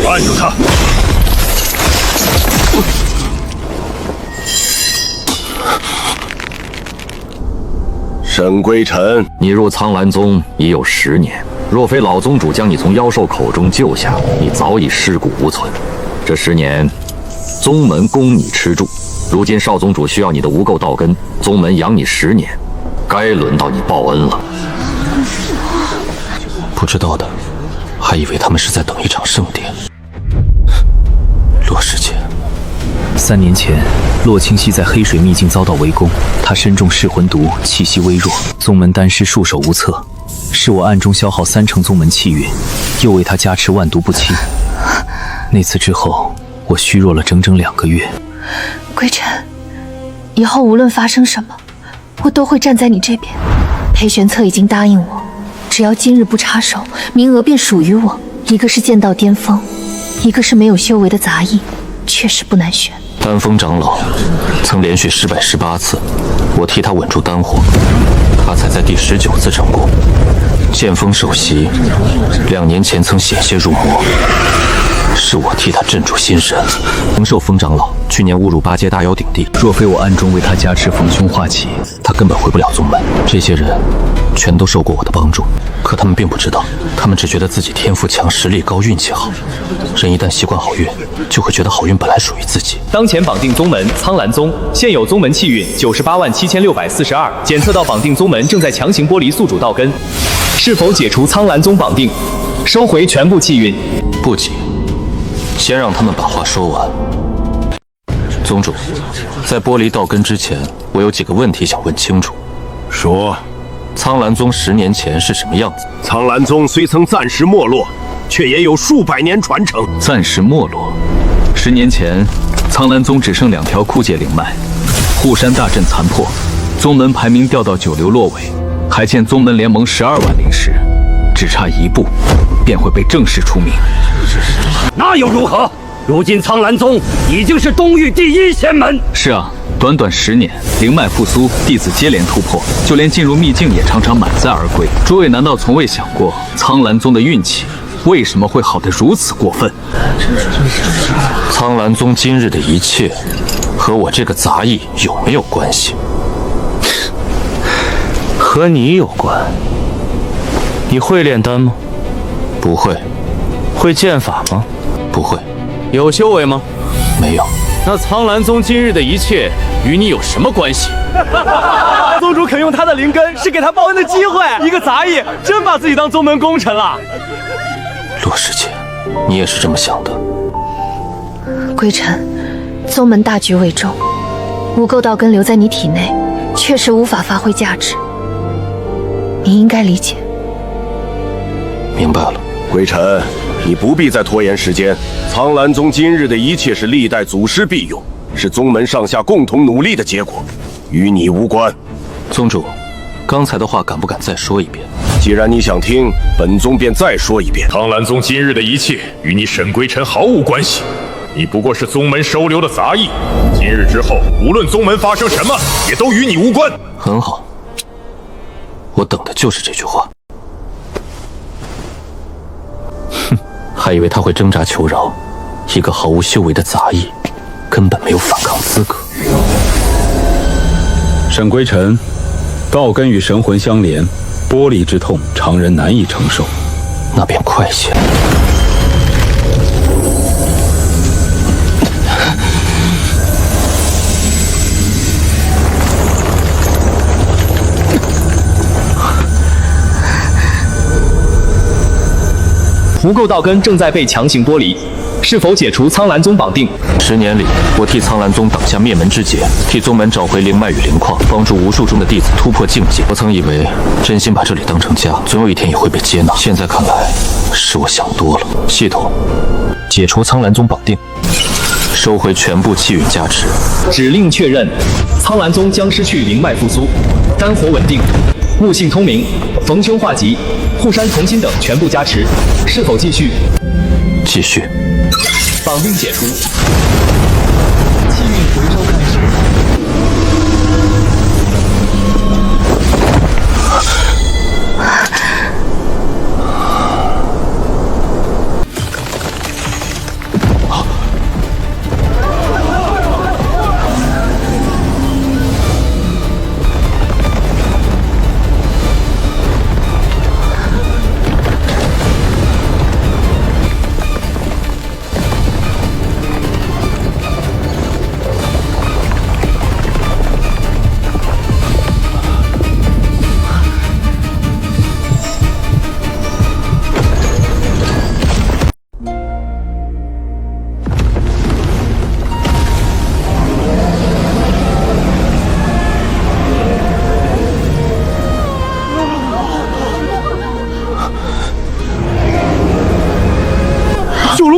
按住他！沈归尘，你入苍兰宗已有10年，若非老宗主将你从妖兽口中救下，你早已尸骨无存。这10年，宗门供你吃住，如今少宗主需要你的无垢道根，宗门养你10年，该轮到你报恩了。不知道的，还以为他们是在等一场盛典。洛师姐，3年前，洛清溪在黑水秘境遭到围攻，他身中噬魂毒，气息微弱，宗门丹师束手无策。是我暗中消耗3成宗门气运，又为他加持万毒不侵。那次之后，我虚弱了整整2个月。归尘，以后无论发生什么，我都会站在你这边。裴玄策已经答应我，只要今日不插手，名额便属于我。一个是剑道巅峰，一个是没有修为的杂役，确实不难选。丹峰长老曾连续失败18次，我替他稳住丹火，他才在第19次成功。剑锋首席2年前曾险些入魔，是我替他镇住心神。灵寿峰长老去年误入8阶大妖顶地，若非我暗中为他加持逢凶化吉，他根本回不了宗门。这些人全都受过我的帮助，可他们并不知道，他们只觉得自己天赋强、实力高、运气好。人一旦习惯好运，就会觉得好运本来属于自己。当前绑定宗门苍兰宗，现有宗门气运987642，检测到绑定宗门正在强行剥离宿主道根，是否解除苍兰宗绑定，收回全部气运？不急，先让他们把话说完。宗主，在剥离道根之前，我有几个问题想问清楚。说，苍兰宗10年前是什么样子？苍兰宗虽曾暂时没落，却也有数百年传承。暂时没落。10年前，苍兰宗只剩2条枯竭灵脉，护山大阵残破，宗门排名掉到9流落尾，还欠宗门联盟12万灵石，只差1步，便会被正式除名。那又如何？如今苍兰宗已经是东域第1仙门。是啊，短短10年，灵脉复苏，弟子接连突破，就连进入秘境也常常满载而归。诸位难道从未想过，苍兰宗的运气为什么会好得如此过分？苍兰宗今日的一切，和我这个杂役有没有关系？和你有关。你会炼丹吗？不会。会剑法吗？不会。有修为吗？没有。那苍兰宗今日的一切与你有什么关系？宗主肯用他的灵根，是给他报恩的机会。一个杂役，真把自己当宗门功臣了。洛师姐，你也是这么想的？归尘，宗门大局为重，无垢道根留在你体内，确实无法发挥价值。你应该理解。明白了。归尘，你不必再拖延时间。苍兰宗今日的一切是历代祖师庇佑，是宗门上下共同努力的结果，与你无关。宗主，刚才的话敢不敢再说一遍？既然你想听，本宗便再说一遍。苍兰宗今日的一切与你沈归尘毫无关系，你不过是宗门收留的杂役。今日之后，无论宗门发生什么，也都与你无关。很好，我等的就是这句话。哼，还以为他会挣扎求饶，一个毫无修为的杂役，根本没有反抗资格。沈归尘，道根与神魂相连，剥离之痛，常人难以承受。那便快些。无垢道根正在被强行剥离，是否解除苍兰宗绑定？10年里，我替苍兰宗挡下灭门之劫，替宗门找回灵脉与灵矿，帮助无数中的弟子突破境界。我曾以为真心把这里当成家，总有一天也会被接纳。现在看来，是我想多了。系统，解除苍兰宗绑定，收回全部气运加持。指令确认，苍兰宗将失去灵脉复苏、丹火稳定、悟性通明、逢凶化吉、护山重新等全部加持，是否继续？继续。绑定解除，气运回收开始。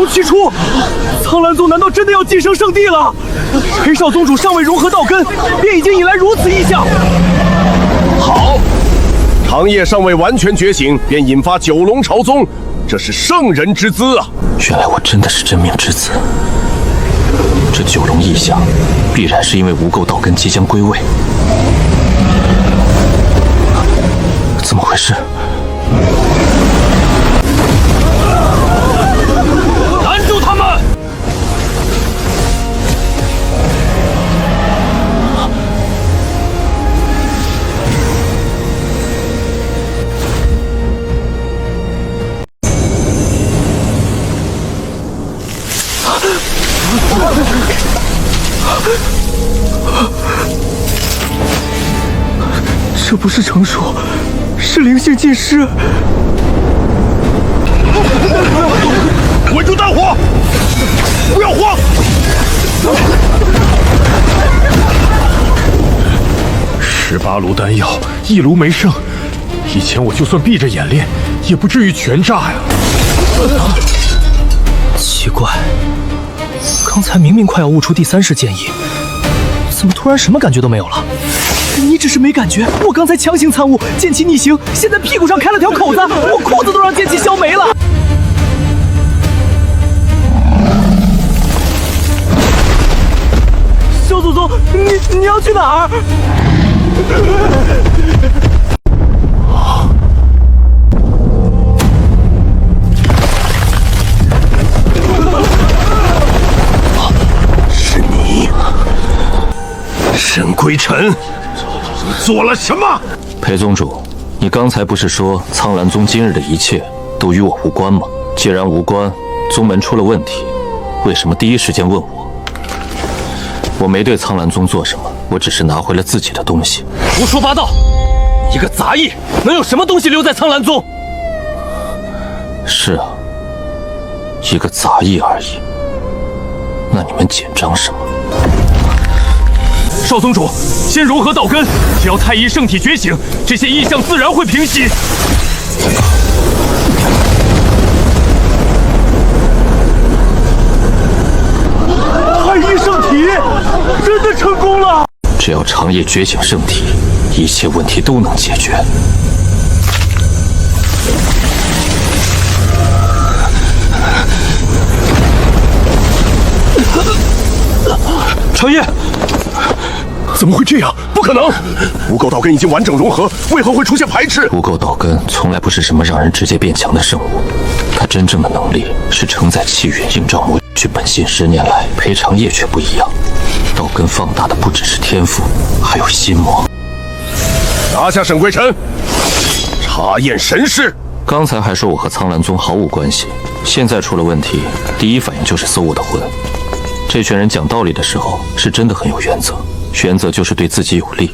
龙齐出！苍兰宗难道真的要晋升圣地了？黑少宗主尚未融合道根，便已经引来如此异象。好，长夜尚未完全觉醒，便引发九龙朝宗，这是圣人之姿啊！原来我真的是真命之子。这九龙异象，必然是因为无垢道根即将归位。怎么回事？拦住他们！这不是成术，是灵性尽失。稳住弹火，不要慌。18炉丹药，1炉没剩。以前我就算闭着眼练，也不至于全炸呀。奇怪，刚才明明快要悟出第3式剑意，怎么突然什么感觉都没有了？你只是没感觉，我刚才强行参悟，剑气逆行，现在屁股上开了条口子，我裤子都让剑气削没了。萧祖宗，你要去哪儿？是你，沈归尘，你做了什么？裴宗主，你刚才不是说苍兰宗今日的一切都与我无关吗？既然无关，宗门出了问题，为什么第一时间问我？我没对苍兰宗做什么，我只是拿回了自己的东西。胡说八道！一个杂役能有什么东西留在苍兰宗？是啊，一个杂役而已。那你们紧张什么？少宗主，先融合道根，只要太一圣体觉醒，这些异象自然会平息。太一圣体真的成功了！只要长夜觉醒圣体，一切问题都能解决。长夜，怎么会这样？不可能！无垢道根已经完整融合，为何会出现排斥？无垢道根从来不是什么让人直接变强的圣物，它真正的能力是承载气运，映照模具本性。10年来，裴长夜却不一样，道根放大的不只是天赋，还有心魔。拿下沈归尘，查验神识。刚才还说我和苍兰宗毫无关系，现在出了问题，第一反应就是搜我的魂。这群人讲道理的时候是真的很有原则，原则就是对自己有利。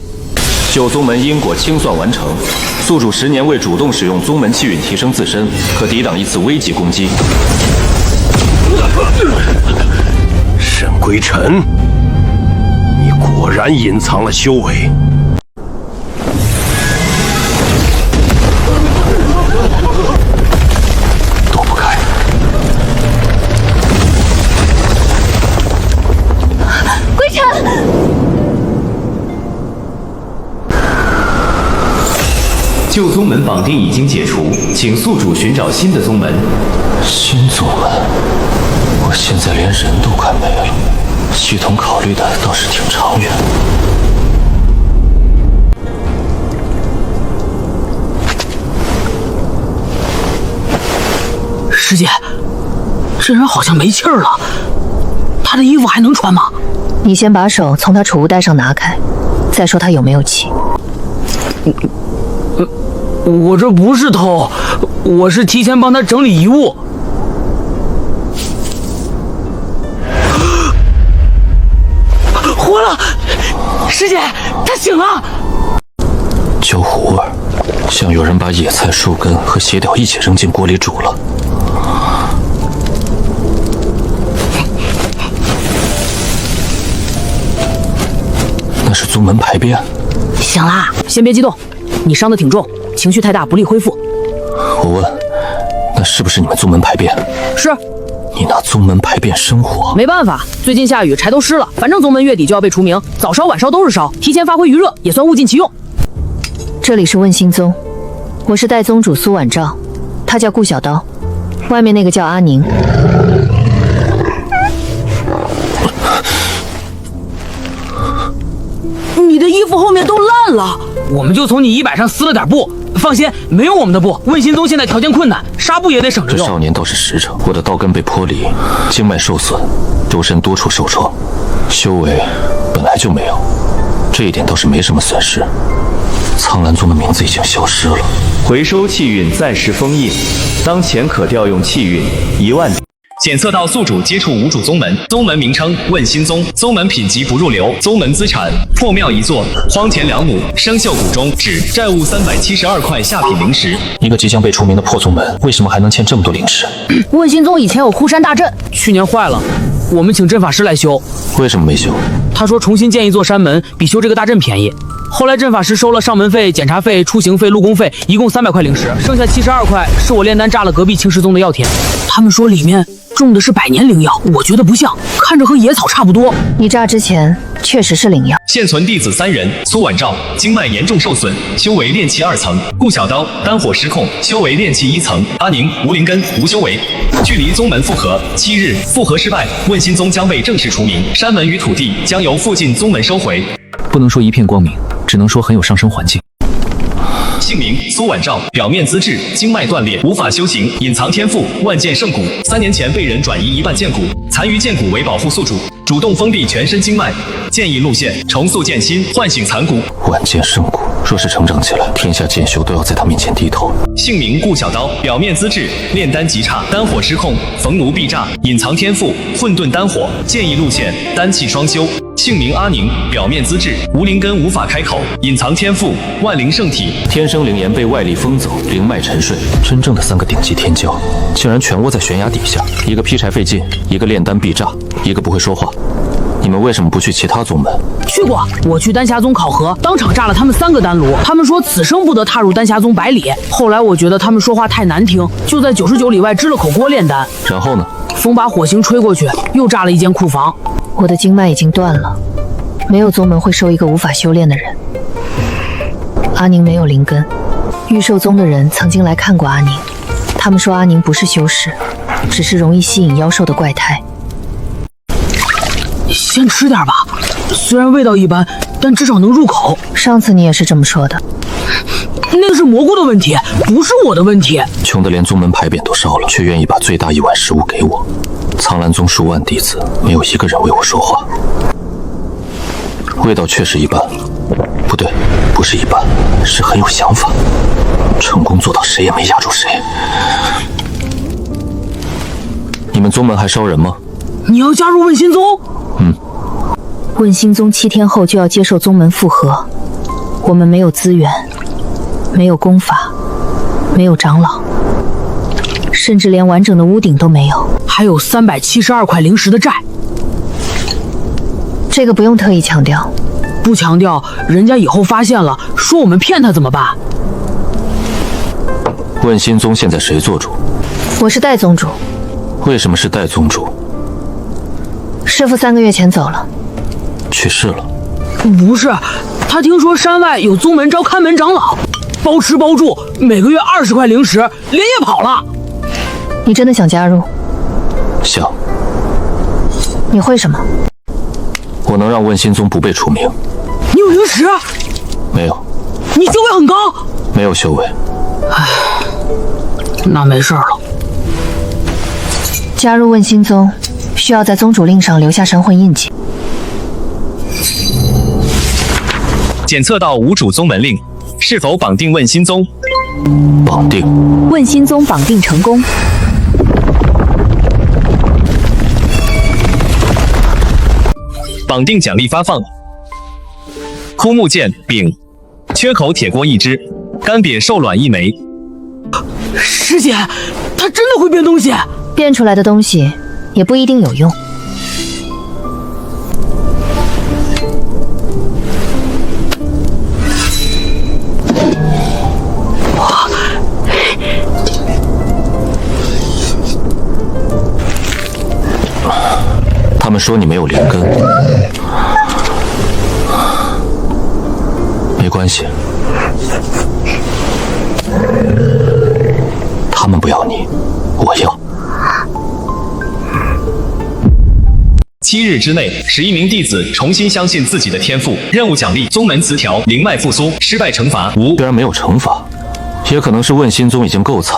旧宗门因果清算完成，宿主10年未主动使用宗门气运提升自身，可抵挡一次危急攻击。沈归尘，你果然隐藏了修为。躲不开。归尘，旧宗门绑定已经解除，请宿主寻找新的宗门。新宗门，我现在连人都快没了，系统考虑的倒是挺长远。师姐，这人好像没气儿了，他的衣服还能穿吗？你先把手从他储物袋上拿开，再说他有没有气。我这不是偷，我是提前帮他整理遗物。活了，师姐，他醒了。焦糊味儿，像有人把野菜、树根和血屌一起扔进锅里煮了。那是宗门排便。醒啦，先别激动，你伤得挺重，情绪太大不利恢复。我问，那是不是你们宗门排便？是，你拿宗门牌变生火？没办法，最近下雨，柴都湿了。反正宗门月底就要被除名，早烧晚烧都是烧，提前发挥余热，也算物尽其用。这里是问心宗，我是代宗主苏婉照，他叫顾小刀，外面那个叫阿宁。你的衣服后面都烂了，我们就从你衣摆上撕了点布。放心，没有我们的布。问心宗现在条件困难，纱布也得省着用。这少年倒是实诚，我的刀根被剥离，经脉受损，周身多处受创，修为本来就没有，这一点倒是没什么损失。苍兰宗的名字已经消失了。回收气运暂时封印，当前可调用气运1万。检测到宿主接触无主宗门，宗门名称问心宗，宗门品级不入流，宗门资产破庙1座，荒田2亩，生锈谷中，纸债务372块下品灵石。一个即将被除名的破宗门，为什么还能欠这么多灵石？问心宗以前有护山大阵，去年坏了，我们请阵法师来修。为什么没修？他说重新建一座山门比修这个大阵便宜。后来阵法师收了上门费、检查费、出行费、录工费，一共300块灵石，剩下72块是我炼丹炸了隔壁青石宗的药田。他们说里面种的是100年灵药，我觉得不像，看着和野草差不多。你炸之前确实是灵药。现存弟子3人：苏婉照经脉严重受损，修为炼气2层；顾小刀丹火失控，修为炼气1层；阿宁无灵根无修为。距离宗门复合7日，复合失败，问心宗将被正式除名，山门与土地将由附近宗门收回。不能说一片光明，只能说很有上升环境。姓名苏婉照，表面资质经脉断裂，无法修行，隐藏天赋万剑圣骨，3年前被人转移1半剑骨，残余剑骨为保护宿主，主动封闭全身经脉，建议路线重塑剑心，唤醒残骨。万剑圣骨，若是成长起来，天下剑修都要在他面前低头。姓名顾小刀，表面资质炼丹极差，丹火失控，逢奴必炸，隐藏天赋混沌丹火，建议路线丹气双修。姓名阿宁，表面资质无灵根无法开口，隐藏天赋万灵圣体，天生灵炎被外力封走，灵脉沉睡。真正的3个顶级天骄，竟然全窝在悬崖底下，一个劈柴费劲，一个炼丹必炸，一个不会说话。你们为什么不去其他宗门？去过，我去丹霞宗考核，当场炸了他们3个丹炉。他们说此生不得踏入丹霞宗100里。后来我觉得他们说话太难听，就在99里外支了口锅炼丹。然后呢？风把火星吹过去，又炸了一间库房。我的经脉已经断了，没有宗门会收一个无法修炼的人。阿宁没有灵根，御兽宗的人曾经来看过阿宁，他们说阿宁不是修士，只是容易吸引妖兽的怪胎。先吃点吧，虽然味道一般，但至少能入口。上次你也是这么说的。那个是蘑菇的问题，不是我的问题。穷得连宗门牌匾都烧了，却愿意把最大1碗食物给我。苍兰宗数万弟子，没有一个人为我说话。味道确实一般，不对，不是一般，是很有想法。成功做到谁也没压住谁。你们宗门还烧人吗？你要加入问心宗？问心宗7天后就要接受宗门复合，我们没有资源，没有功法，没有长老，甚至连完整的屋顶都没有，还有372块灵石的债。这个不用特意强调。不强调，人家以后发现了，说我们骗他怎么办？问心宗现在谁做主？我是代宗主。为什么是代宗主？师父3个月前走了。去世了？不是，他听说山外有宗门招看门长老，包吃包住，每个月20块灵石，连夜跑了。你真的想加入？想。你会什么？我能让问心宗不被除名。你有灵石？没有。你修为很高？没有修为。唉，那没事了。加入问心宗，需要在宗主令上留下神魂印记。检测到无主宗门令，是否绑定问心宗？绑定。问心宗绑定成功。绑定奖励发放：枯木剑柄，缺口铁锅1只，干瘪兽卵1枚。师姐，他真的会变东西？变出来的东西也不一定有用。他们说你没有灵根，没关系，他们不要你，我要。 7日之内，11名弟子重新相信自己的天赋。任务奖励：宗门词条灵脉复苏，失败惩罚无。虽然没有惩罚，也可能是问心宗已经够惨，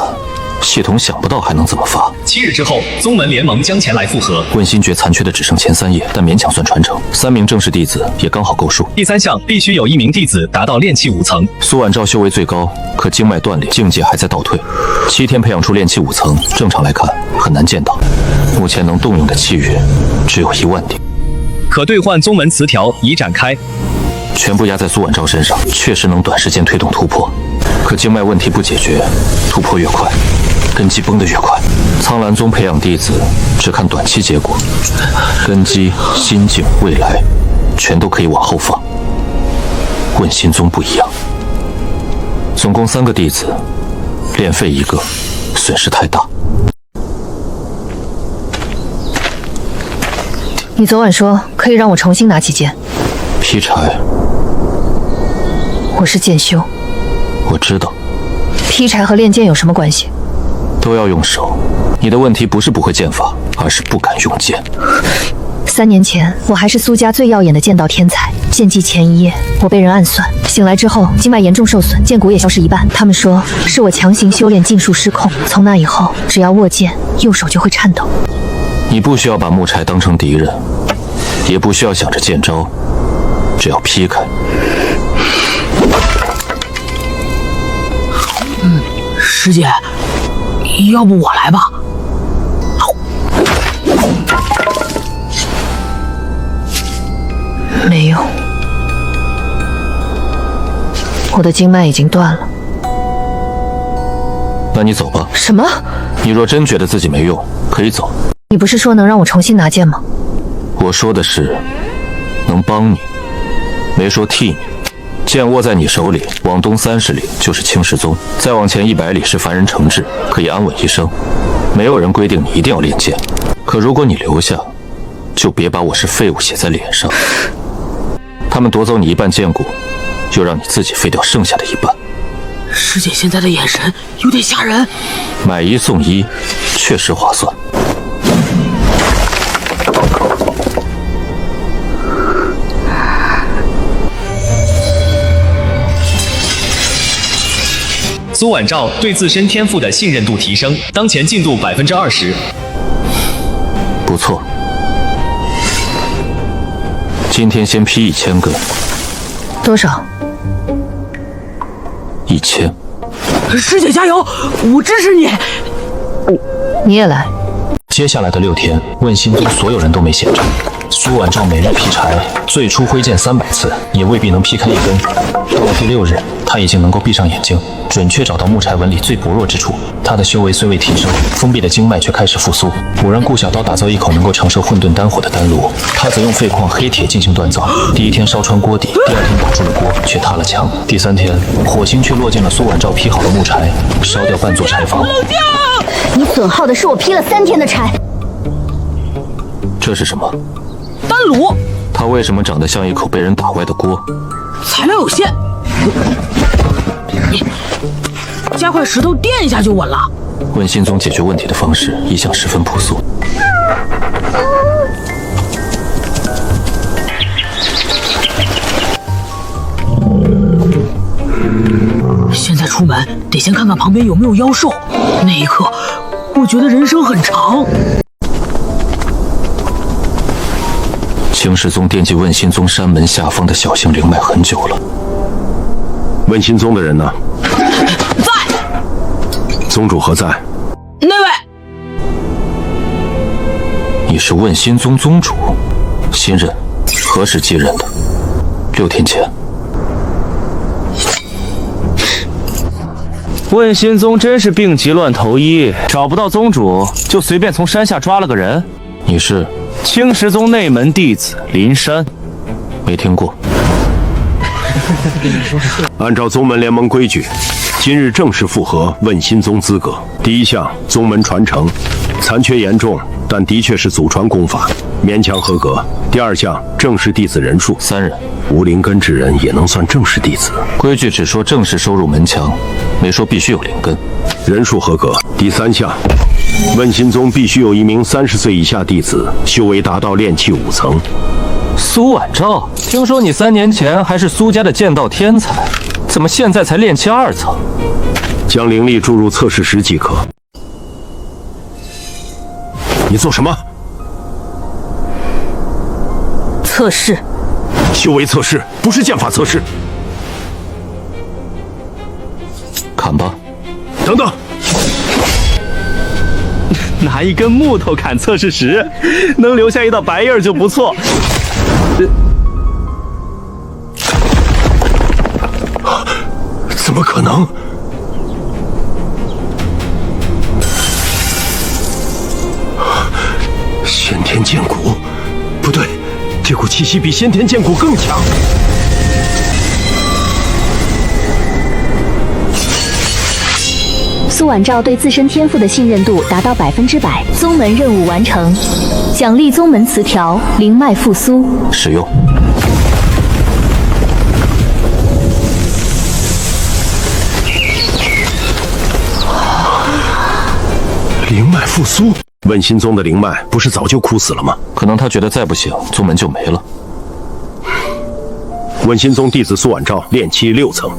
系统想不到还能怎么发。 7日之后，宗门联盟将前来复合。问心诀残缺的只剩前3页，但勉强算传承。3名正式弟子也刚好够数。第3项必须有1名弟子达到炼气5层。苏婉照修为最高，可经脉断裂，境界还在倒退。7天培养出炼气5层，正常来看很难见到。目前能动用的气运只有1万滴，可兑换宗门词条已展开，全部压在苏婉照身上，确实能短时间推动突破。可经脉问题不解决，突破越快，根基崩得越快。苍兰宗培养弟子只看短期结果，根基、心境、未来，全都可以往后放。问心宗不一样，总共3个弟子，练废1个，损失太大。 你昨晚说可以让我重新拿起剑，劈柴，我是剑修，我知道。劈柴和练剑有什么关系？都要用手。你的问题不是不会剑法，而是不敢用剑。 3年前，我还是苏家最耀眼的剑道天才。剑祭前一夜，我被人暗算，醒来之后经脉严重受损，剑骨也消失一半。他们说是我强行修炼禁术失控。从那以后，只要握剑，右手就会颤抖。你不需要把木柴当成敌人，也不需要想着剑招，只要劈开。师姐，要不我来吧？没用，我的经脉已经断了。那你走吧。什么？你若真觉得自己没用，可以走。你不是说能让我重新拿剑吗？我说的是能帮你，没说替你。剑握在你手里，往东30里就是青石宗，再往前100里是凡人承志，可以安稳一生。没有人规定你一定要练剑，可如果你留下，就别把我是废物写在脸上。他们夺走你一半剑骨，又让你自己废掉剩下的一半。师姐现在的眼神有点吓人。买1送1，确实划算。苏婉照对自身天赋的信任度提升，当前进度20%。不错，今天先劈1000根。多少？1000。师姐加油，我支持你。你也来。接下来的6天，问心宗所有人都没闲着。苏婉照每日劈柴，最初挥剑300次，也未必能劈开1根。到了第6日，他已经能够闭上眼睛，准确找到木柴纹里最薄弱之处。他的修为虽未提升，封闭的经脉却开始复苏。我让顾小刀打造一口能够承受混沌丹火的丹炉，他则用废矿黑铁进行锻造。第1天烧穿锅底，第2天保住了锅，却塌了墙。第3天，火星却落进了苏婉照劈好的木柴，烧掉半座柴房。你损耗的是我劈了3天的柴。这是什么？丹炉。它为什么长得像一口被人打歪的锅？材料有限，加块石头垫一下就稳了。问心宗解决问题的方式一向十分朴素。现在出门得先看看旁边有没有妖兽，那一刻我觉得人生很长。青石宗惦记问心宗山门下方的小型灵脉很久了。问心宗的人呢？在。宗主何在？那位。你是问心宗宗主？新任？何时继任的？6天前。问心宗真是病急乱投医，找不到宗主就随便从山下抓了个人。你是？青石宗内门弟子林山，没听过。按照宗门联盟规矩，今日正式复合问心宗资格。第1项，宗门传承，残缺严重，但的确是祖传功法，勉强合格。第二项正式弟子人数3人，无灵根之人也能算正式弟子。规矩只说正式收入门墙，没说必须有灵根。人数合格。第三项，问心宗必须有一名30岁以下弟子，修为达到炼气5层。苏婉昭，听说你3年前还是苏家的剑道天才，怎么现在才炼气2层？将灵力注入测试时即可。你做什么？测试。修为测试，不是剑法测试。砍吧。等等。拿一根木头砍测试石，能留下一道白印就不错。怎么可能？先天剑骨？不对，这股气息比先天剑骨更强。苏婉昭对自身天赋的信任度达到100%，宗门任务完成，奖励宗门词条灵脉复苏。使用。灵脉复苏？问心宗的灵脉不是早就枯死了吗？可能他觉得再不行，宗门就没了。问心宗弟子苏婉昭炼气6层，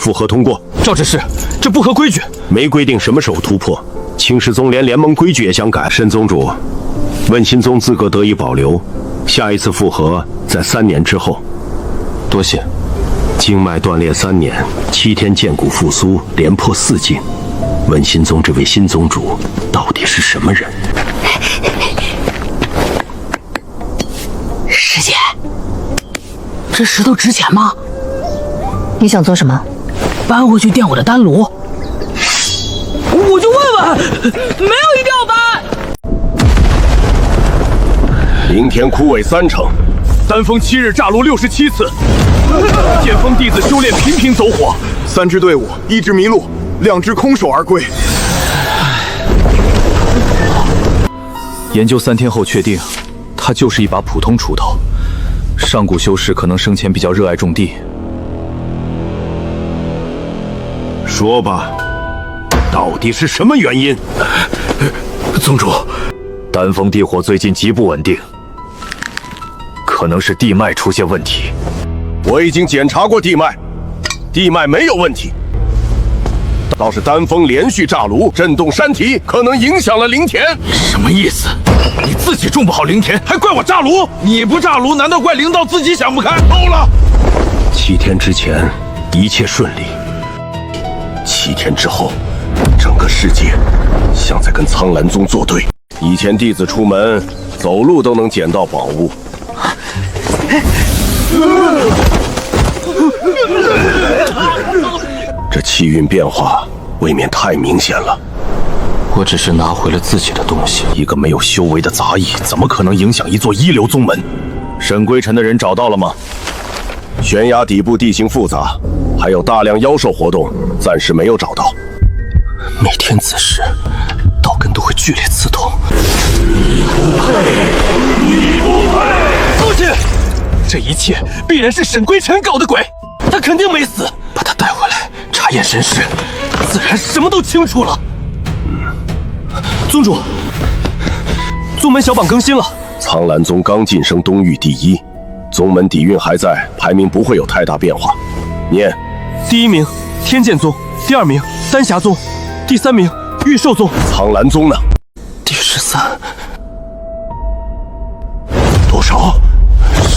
复核通过。赵执事，这不合规矩。没规定什么时候突破，青石宗连联盟规矩也想改。申宗主，问心宗资格得以保留，下一次复核在3年之后。多谢。经脉断裂3年，7天剑骨复苏，连破4境。问心宗这位新宗主到底是什么人？师姐，这石头值钱吗？你想做什么？搬回去垫我的丹炉。我就问问，没有一定要搬。灵田枯萎3成，丹峰7日炸炉67次，剑锋弟子修炼频频走火，3支队伍，1支迷路，2支空手而归。研究3天后确定，它就是一把普通锄头。上古修士可能生前比较热爱种地。说吧，到底是什么原因？宗主，丹峰地火最近极不稳定，可能是地脉出现问题。我已经检查过地脉，地脉没有问题。倒是丹峰连续炸炉，震动山体，可能影响了灵田。什么意思？你自己种不好灵田，还怪我炸炉？你不炸炉，难道怪灵道自己想不开？够了！7天之前一切顺利，7天之后，整个世界像在跟苍兰宗作对。以前弟子出门走路都能捡到宝物。这气运变化未免太明显了。我只是拿回了自己的东西。一个没有修为的杂役，怎么可能影响一座一流宗门？沈归尘的人找到了吗？悬崖底部地形复杂，还有大量妖兽活动，暂时没有找到。每天子时，道根都会剧烈刺痛。你不配！你不配！父亲，这一切必然是沈归尘搞的鬼，他肯定没死。把他带回来，查验身世，自然什么都清楚了。宗主，宗门小榜更新了。苍兰宗刚晋升东域第1，宗门底蕴还在，排名不会有太大变化。念：第1名天剑宗，第2名丹霞宗，第3名玉兽宗。苍兰宗呢？第13。多少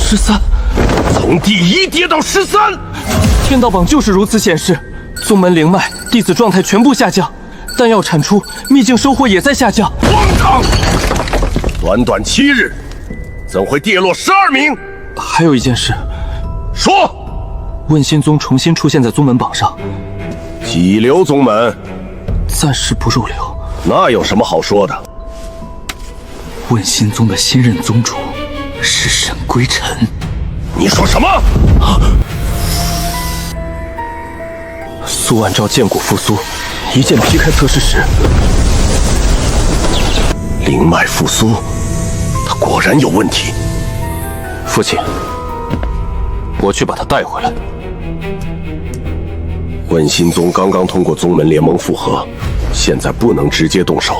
？13。从第1跌到13。天道榜就是如此显示，宗门灵脉、弟子状态全部下降，丹药产出、秘境收获也在下降。荒唐！短短7日，怎会跌落12名？还有一件事，说。问心宗重新出现在宗门榜上，几流宗门？暂时不入流。那有什么好说的？问心宗的新任宗主是沈归尘。你说什么？苏婉昭剑骨复苏，一剑劈开测试石。灵脉复苏，他果然有问题。父亲，我去把他带回来。问心宗刚刚通过宗门联盟复合，现在不能直接动手。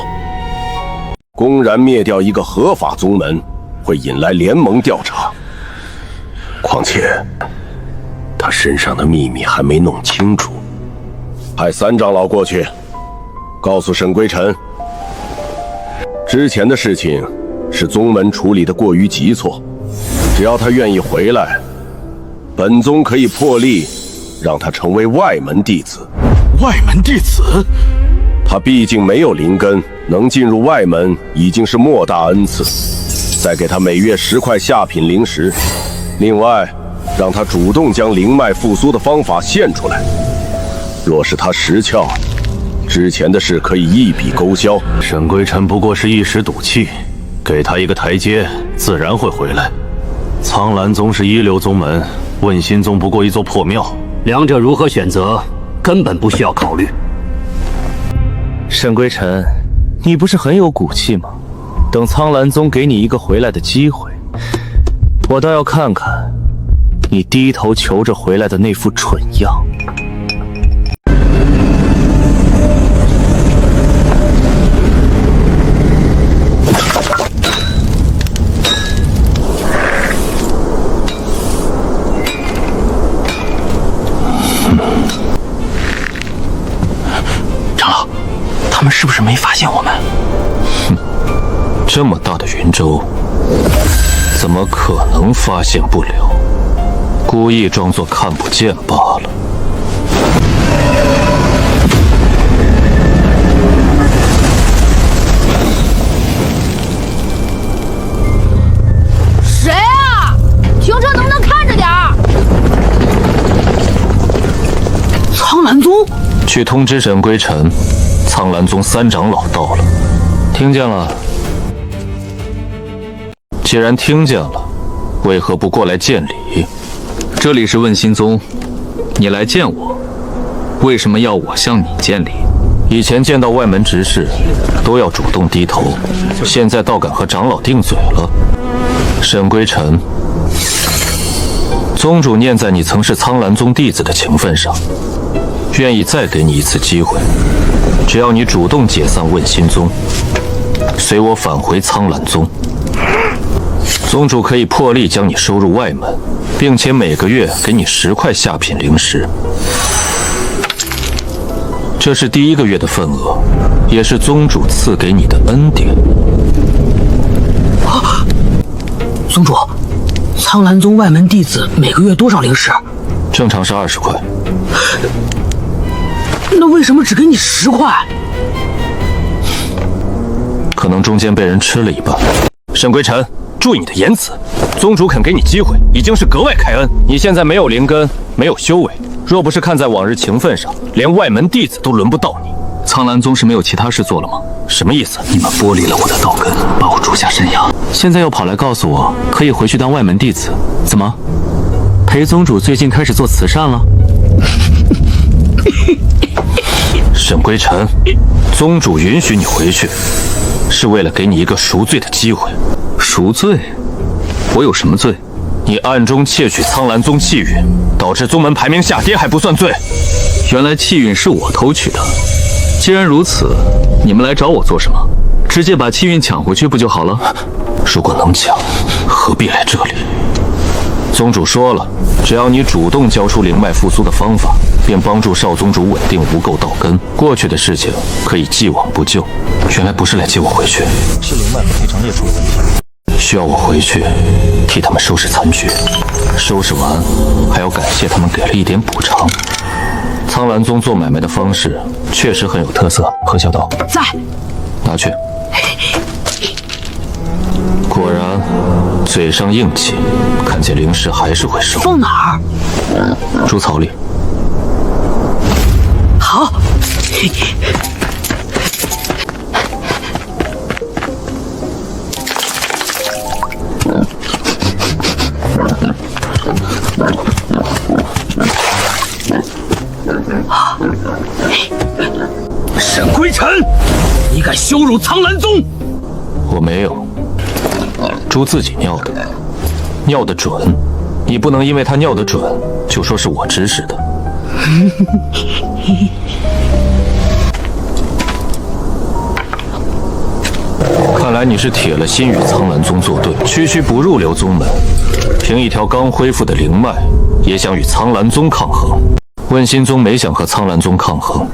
公然灭掉一个合法宗门，会引来联盟调查。况且，他身上的秘密还没弄清楚。派三长老过去，告诉沈归尘，之前的事情是宗门处理的过于急促，只要他愿意回来，本宗可以破例让他成为外门弟子。外门弟子？他毕竟没有灵根，能进入外门已经是莫大恩赐。再给他每月10块下品灵石，另外让他主动将灵脉复苏的方法献出来。若是他识窍，之前的事可以一笔勾销。沈归尘不过是一时赌气，给他一个台阶，自然会回来。苍兰宗是一流宗门，问心宗不过一座破庙，两者如何选择，根本不需要考虑。沈归尘，你不是很有骨气吗？等苍兰宗给你一个回来的机会，我倒要看看你低头求着回来的那副蠢样。长老，他们是不是没发现我们？哼，这么大的云州，怎么可能发现不了？故意装作看不见罢了。谁啊？停车能不能看着点儿？苍兰宗，去通知沈归尘，苍兰宗三长老到了。听见了？既然听见了，为何不过来见礼？这里是问心宗，你来见我，为什么要我向你见礼？以前见到外门执事都要主动低头，现在倒敢和长老顶嘴了。沈归尘，宗主念在你曾是苍兰宗弟子的情分上，愿意再给你一次机会，只要你主动解散问心宗，随我返回苍兰宗，宗主可以破例将你收入外门，并且每个月给你10块下品灵石。这是第1个月的份额，也是宗主赐给你的恩典。宗主，苍兰宗外门弟子每个月多少灵石？正常是20块。那为什么只给你10块？可能中间被人吃了一半。沈归尘，注意你的言辞。宗主肯给你机会，已经是格外开恩。你现在没有灵根，没有修为，若不是看在往日情分上，连外门弟子都轮不到你。苍兰宗是没有其他事做了吗？什么意思？你们剥离了我的道根，把我逐下山崖，现在又跑来告诉我可以回去当外门弟子，怎么？裴宗主最近开始做慈善了？沈归尘，宗主允许你回去，是为了给你一个赎罪的机会。赎罪？我有什么罪？你暗中窃取苍兰宗气运，导致宗门排名下跌还不算罪。原来气运是我偷取的。既然如此，你们来找我做什么？直接把气运抢回去不就好了？如果能抢，何必来这里？宗主说了，只要你主动交出灵脉复苏的方法，便帮助少宗主稳定无垢道根。过去的事情可以既往不咎。原来不是来接我回去，是灵脉和赔偿列出了问题，需要我回去替他们收拾残局。收拾完还要感谢他们给了一点补偿。苍兰宗做买卖的方式确实很有特色。何小道在，拿去。果然嘴上硬气，看见灵石还是会收。放哪儿？猪槽里。好。沈归尘，你敢羞辱苍兰宗！我没有，猪自己尿的，尿得准。你不能因为他尿得准，就说是我指使的。看来你是铁了心与苍兰宗作对，区区不入流宗门，凭一条刚恢复的灵脉，也想与苍兰宗抗衡。问心宗没想和苍兰宗抗衡，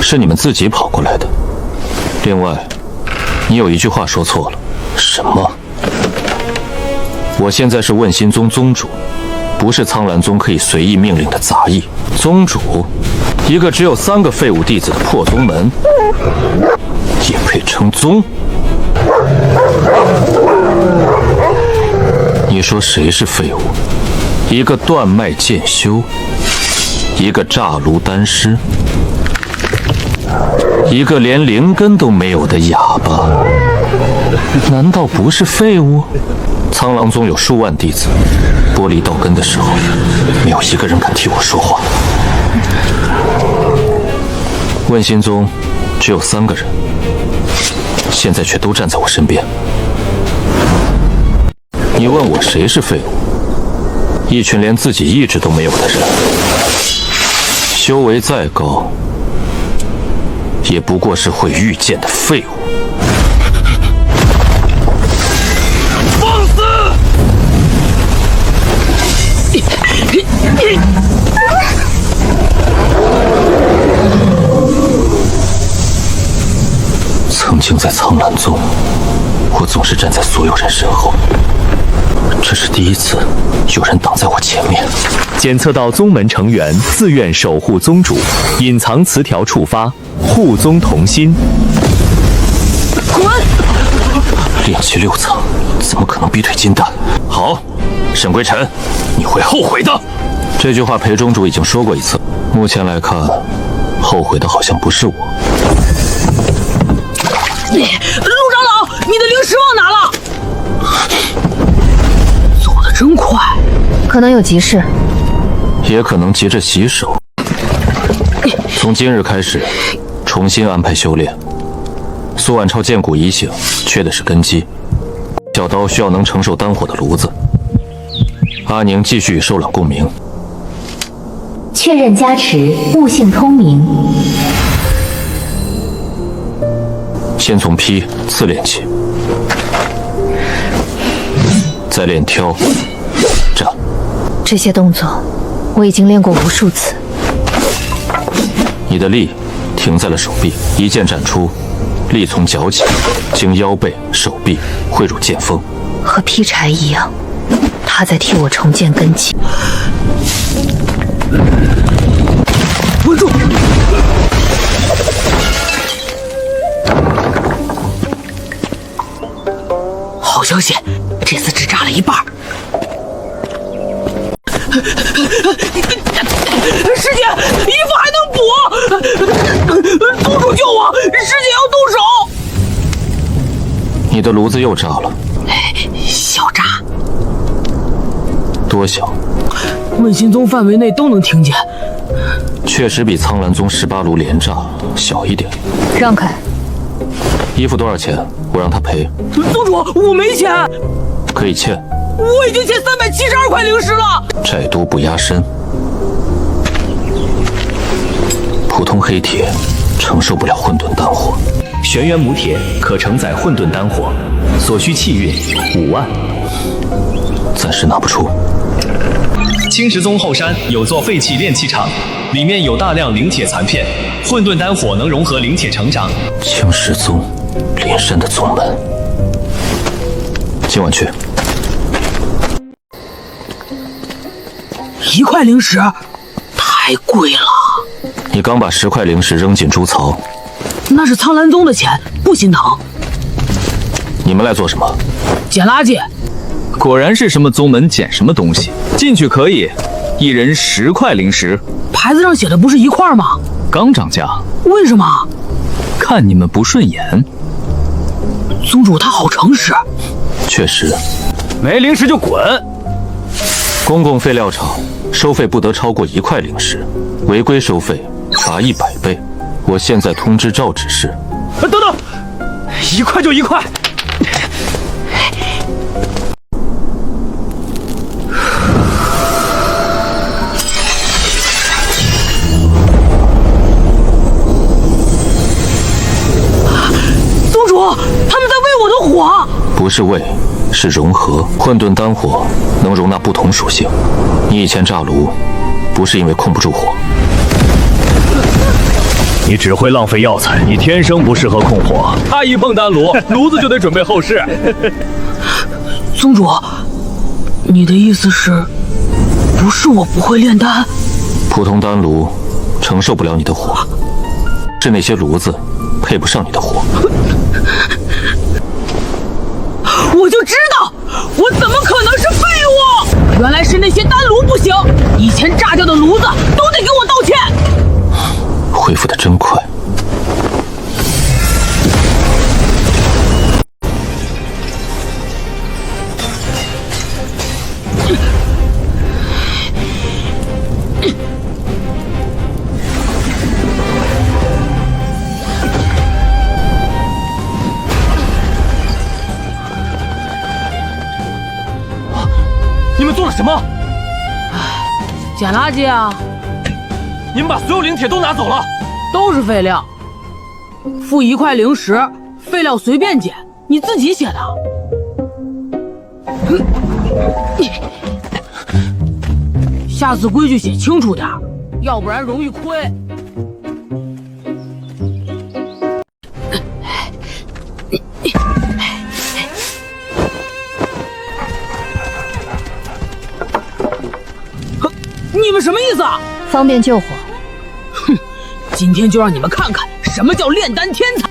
是你们自己跑过来的。另外，你有一句话说错了。什么？我现在是问心宗宗主，不是苍兰宗可以随意命令的杂役。宗主，一个只有3个废物弟子的破宗门，也配称宗？你说谁是废物？一个断脉剑修，一个炸炉丹师，一个连灵根都没有的哑巴，难道不是废物？苍狼宗有数万弟子，剥离道根的时候，没有一个人敢替我说话。问心宗只有3个人，现在却都站在我身边。你问我谁是废物？一群连自己意志都没有的人，修为再高，也不过是会御剑的废物。放肆！曾经在苍兰宗，我总是站在所有人身后，这是第一次有人挡在我前面。检测到宗门成员自愿守护宗主，隐藏词条触发，护宗同心。滚！炼气6层，怎么可能逼退金丹？好，沈归尘，你会后悔的。这句话裴宗主已经说过一次，目前来看，后悔的好像不是我。陆长老，你的灵石忘拿了。走得真快，可能有急事，也可能急着洗手。从今日开始，重新安排修炼。苏婉超剑骨已醒，缺的是根基。小刀需要能承受丹火的炉子。阿宁继续与寿冷共鸣。确认加持，悟性通明。先从劈刺练起，再练挑斩。这些动作我已经练过无数次。你的力停在了手臂，一剑斩出，力从脚起，经腰背、手臂汇入剑锋，和劈柴一样，他在替我重建根基。稳住！好消息，这次只炸了一半。师姐，衣服还能补！宗主救我！师姐要动手！你的炉子又炸了。小炸。多小？问心宗范围内都能听见。确实比苍兰宗18炉连炸小一点。让开！衣服多少钱？我让他赔。宗主，我没钱。可以欠。我已经欠372块灵石了。债多不压身。普通黑铁承受不了混沌丹火。玄元母铁可承载混沌丹火，所需气运5万。暂时拿不出。青石宗后山有座废弃炼气场，里面有大量灵铁残片，混沌丹火能融合灵铁成长。青石宗，灵山的宗门。今晚去。1块灵石，太贵了。你刚把10块灵石扔进猪槽，那是苍兰宗的钱，不心疼。你们来做什么？捡垃圾。果然是什么宗门捡什么东西，进去可以，一人10块灵石。牌子上写的不是1块吗？刚涨价。为什么？看你们不顺眼。宗主他好诚实。确实。没灵石就滚。公共废料场收费不得超过1块灵石，违规收费罚100倍。我现在通知赵执事。等等，1块就1块，是畏，是融合。混沌丹火能容纳不同属性。你以前炸炉，不是因为控不住火。你只会浪费药材，你天生不适合控火。他一碰丹炉，炉子就得准备后事。宗主，你的意思是，不是我不会炼丹？普通丹炉承受不了你的火，是那些炉子配不上你的火。我就知道，我怎么可能是废物？原来是那些丹炉不行，以前炸掉的炉子都得给我道歉。恢复的真快。你们做了什么？捡垃圾啊！你们把所有灵铁都拿走了，都是废料，付1块零食，废料随便捡，你自己写的。下次规矩写清楚点，要不然容易亏。你们什么意思啊？方便救火。哼，今天就让你们看看什么叫炼丹天才。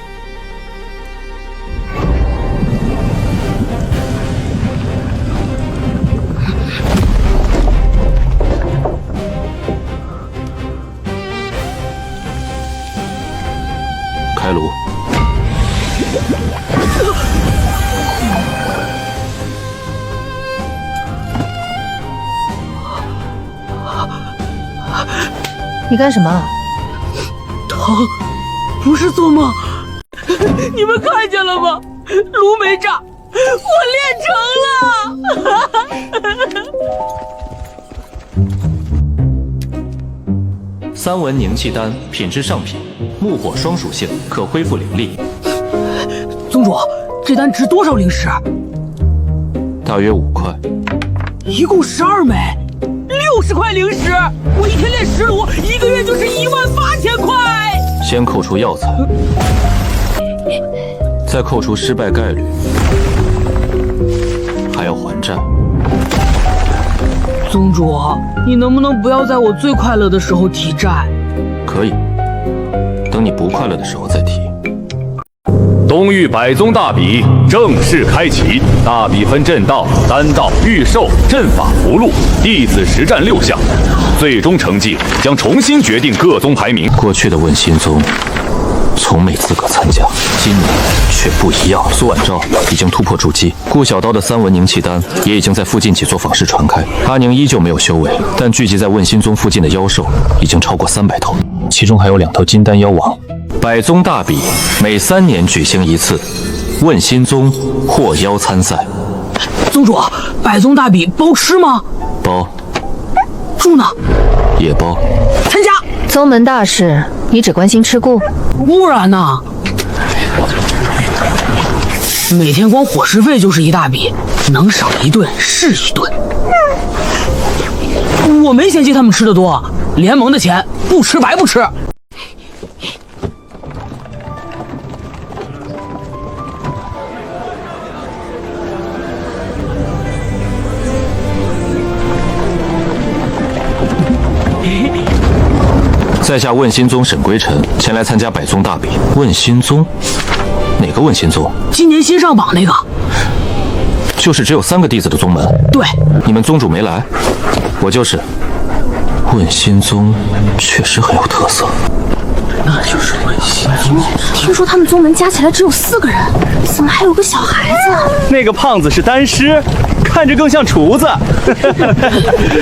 开炉。你干什么？疼，不是做梦。你们看见了吗？炉没炸，我炼成了。三文凝气丹，品质上品，木火双属性，可恢复灵力。宗主，这丹值多少灵石？大约5块。一共12枚，60块灵石。我一天炼10炉，1个月就是18000块。先扣除药材，再扣除失败概率，还要还债。宗主，你能不能不要在我最快乐的时候提债？可以，等你不快乐的时候再提。东域百宗大比正式开启，大比分阵道、丹道、御兽、阵法、符箓，弟子实战6项，最终成绩将重新决定各宗排名。过去的问心宗从没资格参加，今年却不一样。苏婉昭已经突破筑基，顾小刀的三文凝气丹也已经在附近几座坊市传开。阿宁依旧没有修为，但聚集在问心宗附近的妖兽已经超过300头，其中还有2头金丹妖王。百宗大比每3年举行一次，问心宗获邀参赛。宗主，百宗大比包吃吗？包。住呢？也包。参加。宗门大事，你只关心吃顾？不然呢？每天光伙食费就是一大笔，能省一顿是一顿。我没嫌弃他们吃的多，联盟的钱不吃白不吃。在下问心宗沈归尘前来参加百宗大比。问心宗？哪个问心宗？今年新上榜那个。就是只有3个弟子的宗门。对。你们宗主没来，我就是。问心宗确实很有特色。那就是问心宗。听说他们宗门加起来只有4个人，怎么还有个小孩子？那个胖子是丹师，看着更像厨子。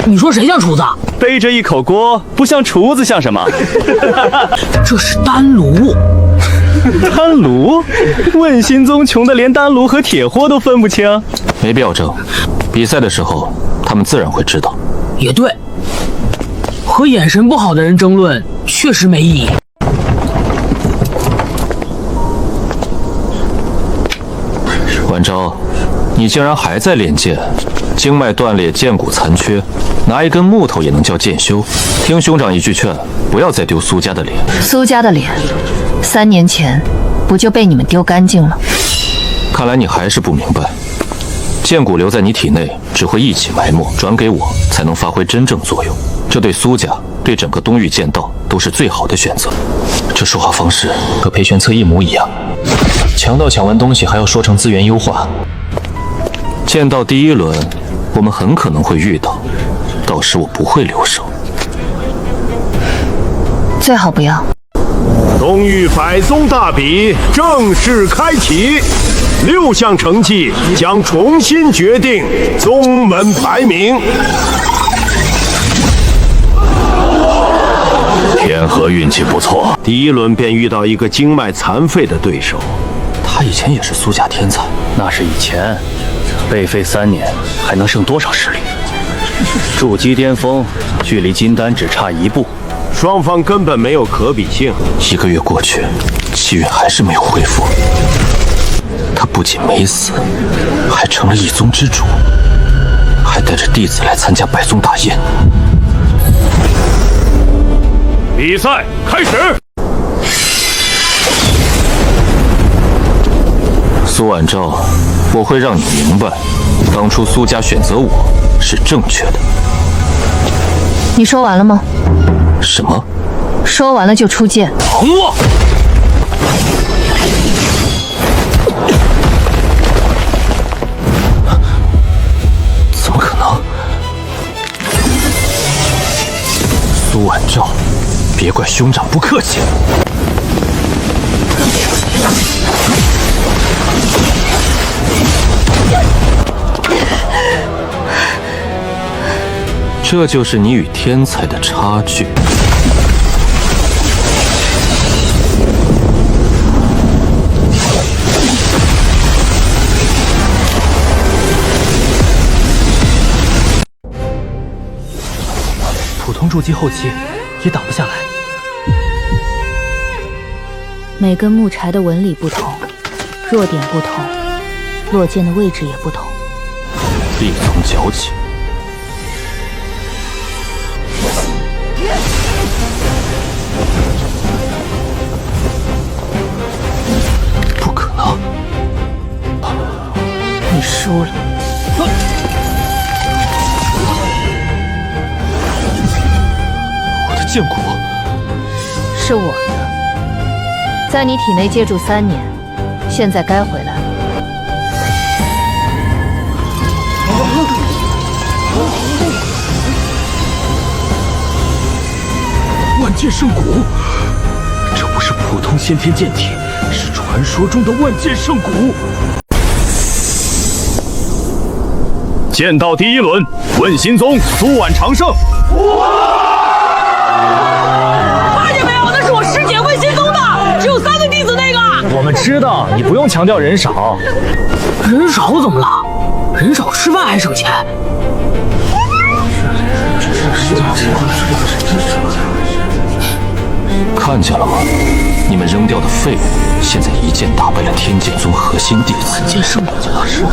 你说谁像厨子？背着一口锅，不像厨子像什么？这是丹炉。丹炉？问心宗穷的连丹炉和铁锅都分不清。没必要争，比赛的时候他们自然会知道。也对，和眼神不好的人争论确实没意义。晚昭，你竟然还在练剑，经脉断裂，剑骨残缺，拿一根木头也能叫剑修。听兄长一句劝，不要再丢苏家的脸。苏家的脸，3年前不就被你们丢干净了？看来你还是不明白，剑骨留在你体内只会一起埋没，转给我才能发挥真正作用。这对苏家，对整个东域剑道都是最好的选择。这说话方式和裴玄策一模一样。强盗抢完东西还要说成资源优化。剑道第1轮，我们很可能会遇到，到时我不会留手。最好不要。东域百宗大比正式开启，6项成绩将重新决定宗门排名。天河运气不错，第1轮便遇到一个经脉残废的对手。他以前也是苏家天才，那是以前，被废3年，还能剩多少实力？筑基巅峰，距离金丹只差1步，双方根本没有可比性。1个月过去，气运还是没有恢复。他不仅没死，还成了一宗之主，还带着弟子来参加百宗大宴。比赛开始。苏婉昭，我会让你明白，当初苏家选择我是正确的。你说完了吗？什么？说完了就出剑。疼我！怎么可能？苏婉昭，别怪兄长不客气。这就是你与天才的差距。普通筑基后期也挡不下来。每根木柴的纹理不同，弱点不同，落剑的位置也不同。力从脚起。不可能！你输了。我的剑骨是我的，在你体内借住3年，现在该回来了。万剑圣骨，这不是普通先天剑体，是传说中的万剑圣骨。剑道第1轮，问心宗苏婉长胜。发现没有？那是我师姐问心宗的，只有3个弟子那个。我们知道，你不用强调人少。人少怎么了？人少吃饭还省钱。看见了吗？你们扔掉的废物，现在一剑打败了天剑宗核心弟子。剑圣骨老师，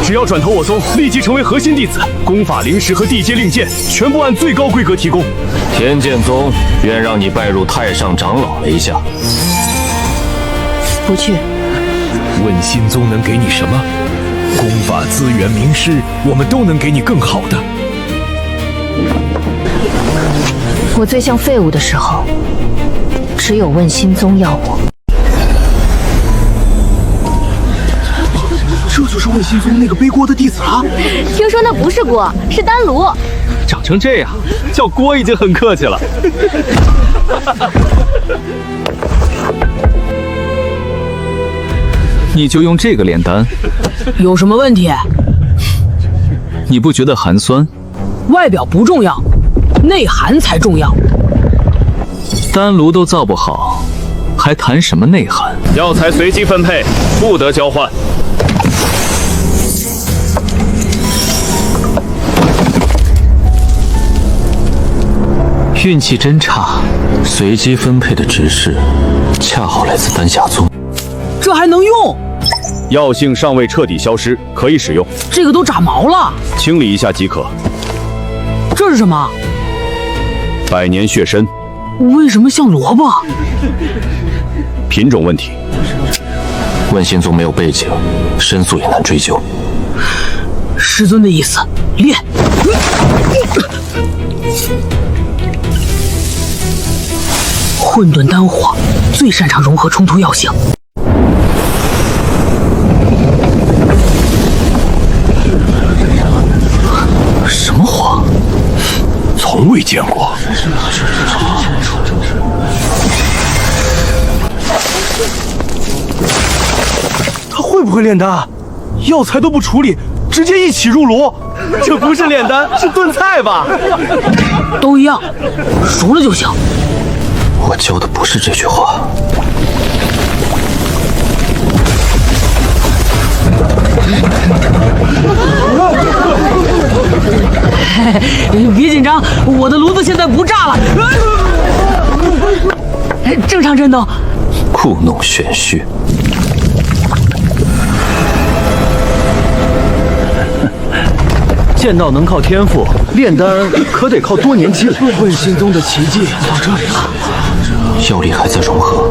只要转投我宗，立即成为核心弟子，功法、灵石和地阶令箭全部按最高规格提供。天剑宗愿让你拜入太上长老门下。不去。问心宗能给你什么？功法、资源、名师，我们都能给你更好的。我最像废物的时候，只有问心宗要我。这就是问心宗那个背锅的弟子啊！听说那不是锅，是丹炉。长成这样，叫锅已经很客气了。你就用这个炼丹，有什么问题？你不觉得寒酸？外表不重要，内涵才重要。丹炉都造不好，还谈什么内涵？药材随机分配，不得交换。运气真差，随机分配的指示恰好来自丹霞宗。这还能用？药性尚未彻底消失，可以使用。这个都长毛了，清理一下即可。这是什么？100年血参。为什么像萝卜？品种问题。问心宗没有背景，申诉也难追究。师尊的意思，练。混沌丹火最擅长融合冲突药性。什么火？从未见过。他会不会炼丹？药材都不处理，直接一起入炉，这不是炼丹，是炖菜吧？都一样，熟了就行。我教的不是这句话。别紧张，我的炉子现在不炸了，正常震动。故弄玄虚。剑道能靠天赋，炼丹可得靠多年积累。问心宗的奇迹到这里了，药力还在融合。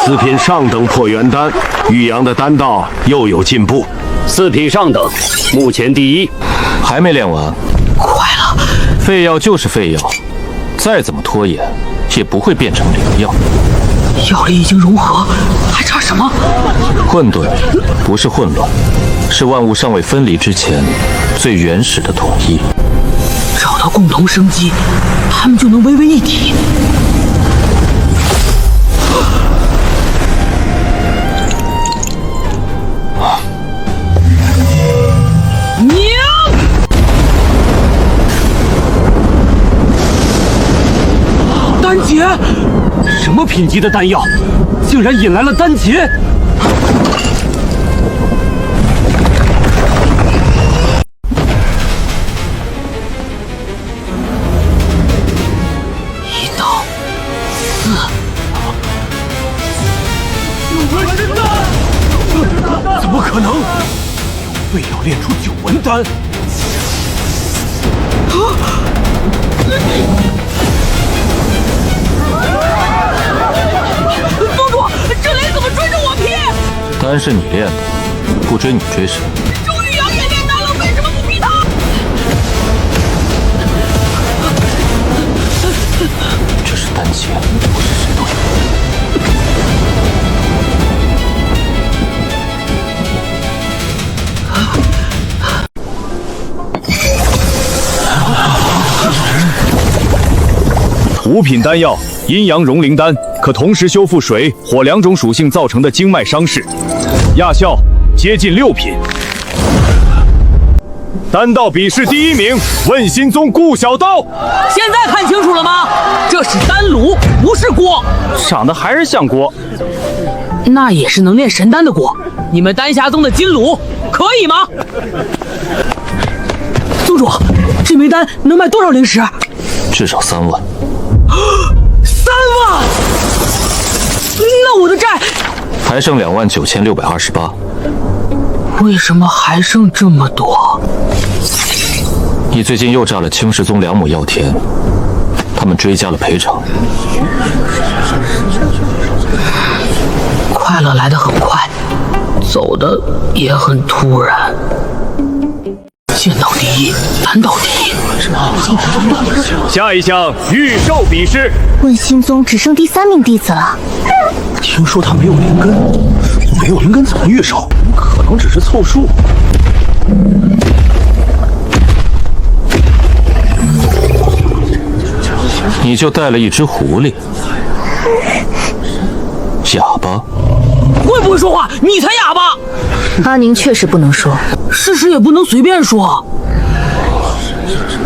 4品上等破元丹，玉阳的丹道又有进步。4品上等，目前第1。还没练完，快了。废药就是废药，再怎么拖延，也不会变成灵药。药力已经融合，还差什么？混沌不是混乱，是万物尚未分离之前最原始的统一。找到共同生机，他们就能微为一体。丹劫！什么品级的丹药，竟然引来了丹劫！1道4，怎么可能？非要炼出9纹丹！宗主，这雷怎么追着我劈？丹是你炼的，不追你追谁？周玉阳也炼丹了，为什么不劈他？这是丹劫，不是谁都有。5品丹药阴阳融灵丹，可同时修复水、火2种属性造成的经脉伤势，亚效接近6品。丹道比试第1名，问心宗顾小刀。现在看清楚了吗？这是丹炉，不是锅。长得还是像锅，那也是能炼神丹的锅。你们丹霞宗的金炉可以吗？宗主，这枚丹能卖多少灵石？至少3万。3万！那我的债还剩29628。为什么还剩这么多？你最近又炸了青石宗2亩药田，他们追加了赔偿。快乐来得很快，走的也很突然。剑道第1，丹道第1。下一项御兽比试，问心宗只剩第3名弟子了。听说他没有灵根，没有灵根怎么御兽？可能只是凑数。你就带了一只狐狸，哑巴。会不会说话？你才哑巴！阿宁确实不能说，事实也不能随便说。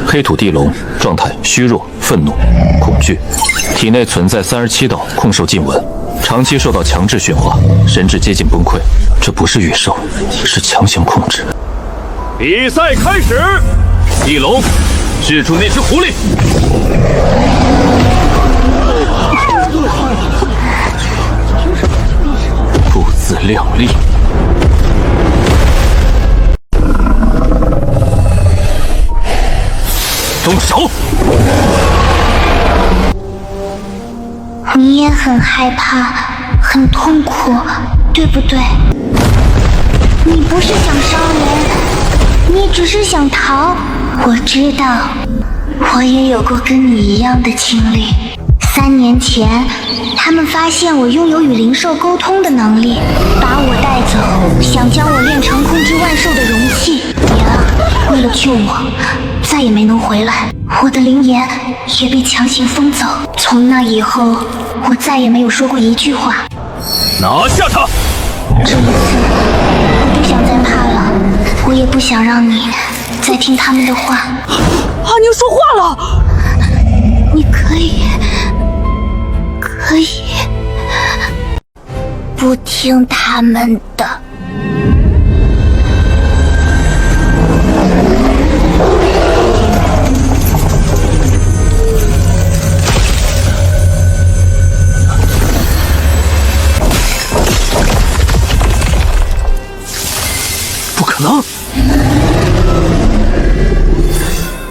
黑土地龙，状态虚弱、愤怒、恐惧，体内存在37道控兽禁纹，长期受到强制驯化，神智接近崩溃。这不是御兽，是强行控制。比赛开始，地龙，使出那只狐狸。靓丽。动手！你也很害怕，很痛苦，对不对？你不是想伤人，你只是想逃。我知道，我也有过跟你一样的经历。3年前，他们发现我拥有与灵兽沟通的能力，把我带走，想将我炼成控制万兽的容器。你啊，为了救我，再也没能回来。我的灵言也被强行封走。从那以后，我再也没有说过一句话。拿下他！这一次，我不想再怕了，我也不想让你再听他们的话。阿宁说话了，你可以不听他们的。不可能！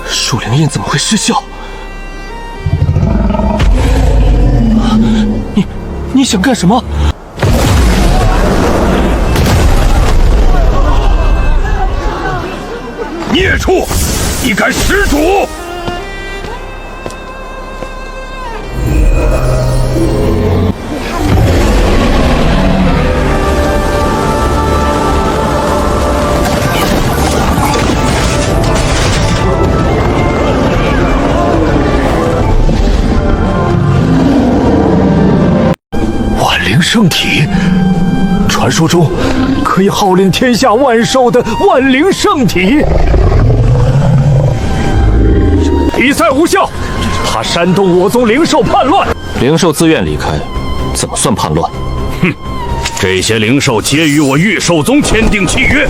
树灵印怎么会失效？你想干什么？孽畜，你敢弑主！圣体，传说中可以号令天下万兽的万灵圣体。比赛无效，他煽动我宗灵兽叛乱。灵兽自愿离开，怎么算叛乱？哼，这些灵兽皆与我御兽宗签订契约。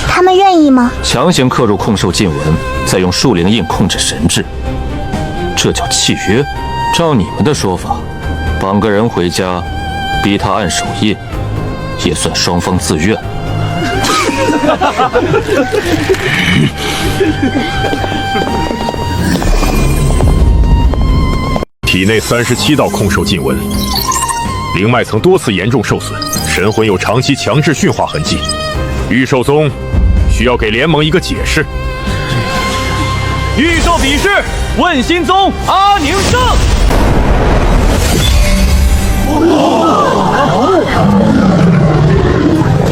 他们愿意吗？强行刻入控兽禁文，再用树灵印控制神智，这叫契约？照你们的说法，绑个人回家，逼他按手印，也算双方自愿。体内37道控兽禁文，灵脉曾多次严重受损，神魂有长期强制驯化痕迹。御兽宗需要给联盟一个解释。御兽比试，问心宗阿宁胜。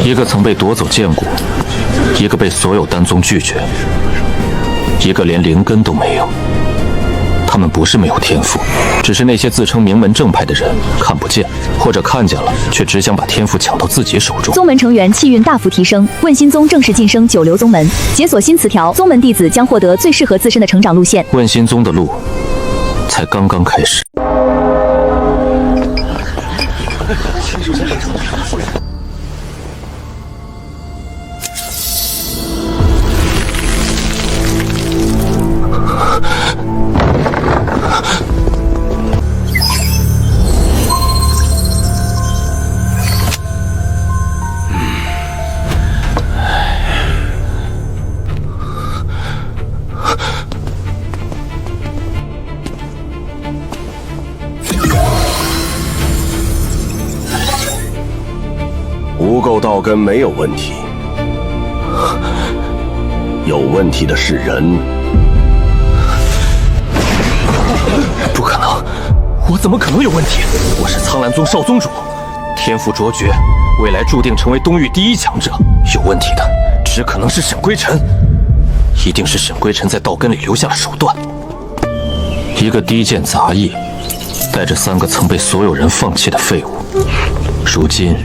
一个曾被夺走剑骨，一个被所有丹宗拒绝，一个连灵根都没有。他们不是没有天赋，只是那些自称名门正派的人看不见，或者看见了，却只想把天赋抢到自己手中。宗门成员气运大幅提升，问心宗正式晋升9流宗门，解锁新词条，宗门弟子将获得最适合自身的成长路线。问心宗的路才刚刚开始。无垢道根没有问题，有问题的是人。不可能，我怎么可能有问题？我是苍兰宗少宗主，天赋卓绝，未来注定成为东域第1强者。有问题的只可能是沈归尘，一定是沈归尘在道根里留下了手段。一个低贱杂役，带着3个曾被所有人放弃的废物，如今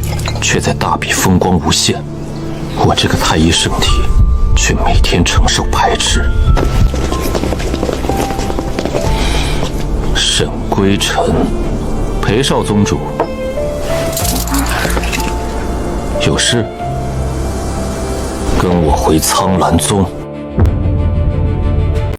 却在大比风光无限。我这个太一圣体，却每天承受排斥。沈归尘，裴少宗主，有事？跟我回苍兰宗。